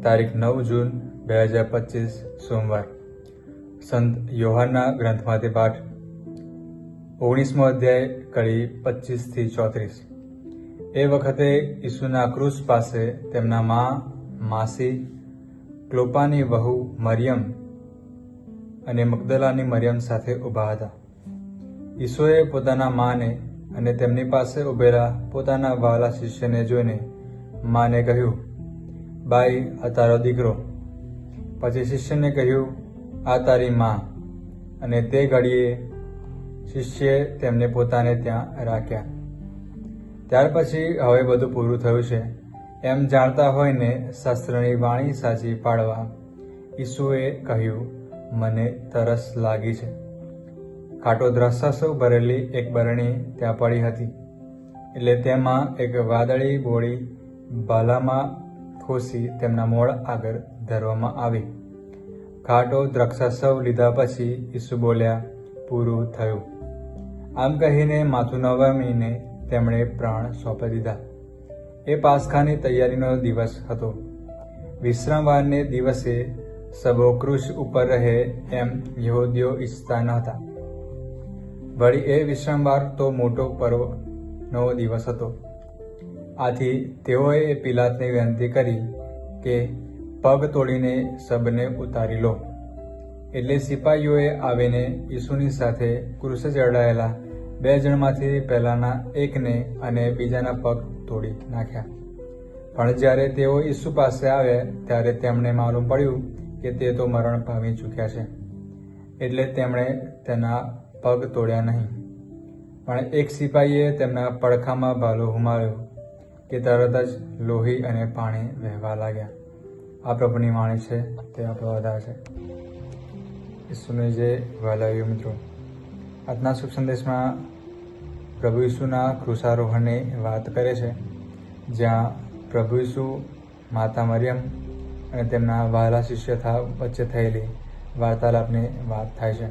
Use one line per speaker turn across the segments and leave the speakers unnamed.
તારીખ 9 જૂન 2025 સોમવાર. સંત યોહાનના ગ્રંથમાંથી પાઠ 19મો અધ્યાય કડી 25-34. એ વખતે ઈસુના ક્રૂસ પાસે તેમના માસી, ક્લોપાની વહુ મરિયમ અને મગદલાની મરિયમ સાથે ઊભા હતા. ઈસુએ પોતાના માને અને તેમની પાસે ઊભેલા પોતાના વહાલા શિષ્યને જોઈને માને કહ્યું, બાઈ, આ તારો દીકરો. પછી શિષ્યને કહ્યું, આ તારી મા. અને તે ઘડીએ શિષ્યએ તેમને પોતાને ત્યાં રાખ્યા. ત્યાર પછી હવે બધું પૂરું થયું છે એમ જાણતા હોઈને શાસ્ત્રની વાણી સાચી પાડવા ઈસુએ કહ્યું, મને તરસ લાગી છે. ખાટો દ્રાક્ષરસ ભરેલી એક બરણી ત્યાં પડી હતી, એટલે તેમાં એક વાદળી બોળી ભાલામાં ખોસી તેમના મોઢ આગળ ધરવામાં આવી. ખાટો દ્રાક્ષરસ લીધા પછી ઈસુ બોલ્યા, પૂરું થયું. આમ કહીને માથું નવામીને તેમણે પ્રાણ સોંપી દીધા. એ પાસખાની તૈયારીનો દિવસ હતો. વિશ્રામવારને દિવસે સબો ક્રૂસ ઉપર રહે એમ યહૂદીઓ ઈચ્છતા ન હતા. વળી એ વિશ્રામવાર તો મોટો પર્વનો દિવસ હતો. આથી તેઓએ પિલાતને વિનંતી કરી કે પગ તોડીને સબને ઉતારી લો. એટલે સિપાહીઓએ આવીને ઈસુની સાથે ક્રૂસે ચડાયેલા 2 જણમાંથી પહેલાના એકને અને બીજાના પગ તોડી નાખ્યા. પણ જ્યારે તેઓ ઈસુ પાસે આવ્યા ત્યારે તેમને માલુમ પડ્યું કે તે તો મરણ પામી ચૂક્યા છે, એટલે તેમણે તેના પગ તોડ્યા નહીં. પણ એક સિપાહીએ તેમના પડખામાં ભાલો હુમાવ્યો કે તરત જ લોહી અને પાણી વહેવા લાગ્યા. આ પ્રભુની વાણી છે, તે આપણો આધાર છે. ઈસુને જે વહાલાવ્યો મિત્રો, આજના શુભ સંદેશમાં પ્રભુ ઈસુના ક્રૂસારોહણની વાત કરે છે, જ્યાં પ્રભુ ઈસુ, માતા મરિયમ અને તેમના વહાલા શિષ્ય વચ્ચે થયેલી વાર્તાલાપની વાત થાય છે.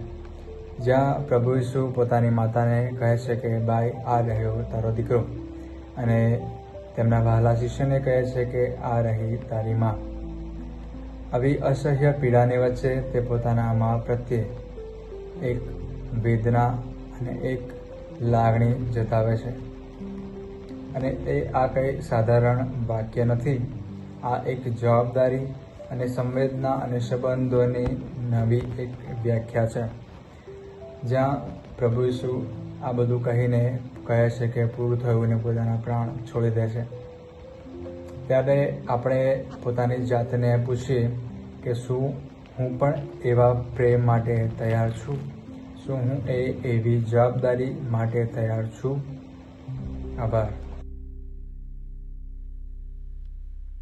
જ્યાં પ્રભુ ઈસુ પોતાની માતાને કહે છે કે બાઈ, આ રહ્યો તારો દીકરો, અને તેમના વહાલા શિષ્યને કહે છે કે આ રહી તારી મા. આવી અસહ્ય પીડાની વચ્ચે તે પોતાના મા પ્રત્યે એક વેદના અને એક લાગણી જતાવે છે. અને આ કંઈ સાધારણ વાક્ય નથી. આ એક જવાબદારી અને સંવેદના અને સંબંધોની નવી એક વ્યાખ્યા છે, જ્યાં પ્રભુ ઈસુ આ બધું કહીને કહે છે કે પૂરું થયું અને પોતાના પ્રાણ છોડી દે છે. ત્યારે આપણે પોતાની જાતને પૂછીએ કે શું હું પણ એવા પ્રેમ માટે તૈયાર છું? શું હું એવી જવાબદારી માટે તૈયાર છું? આભાર.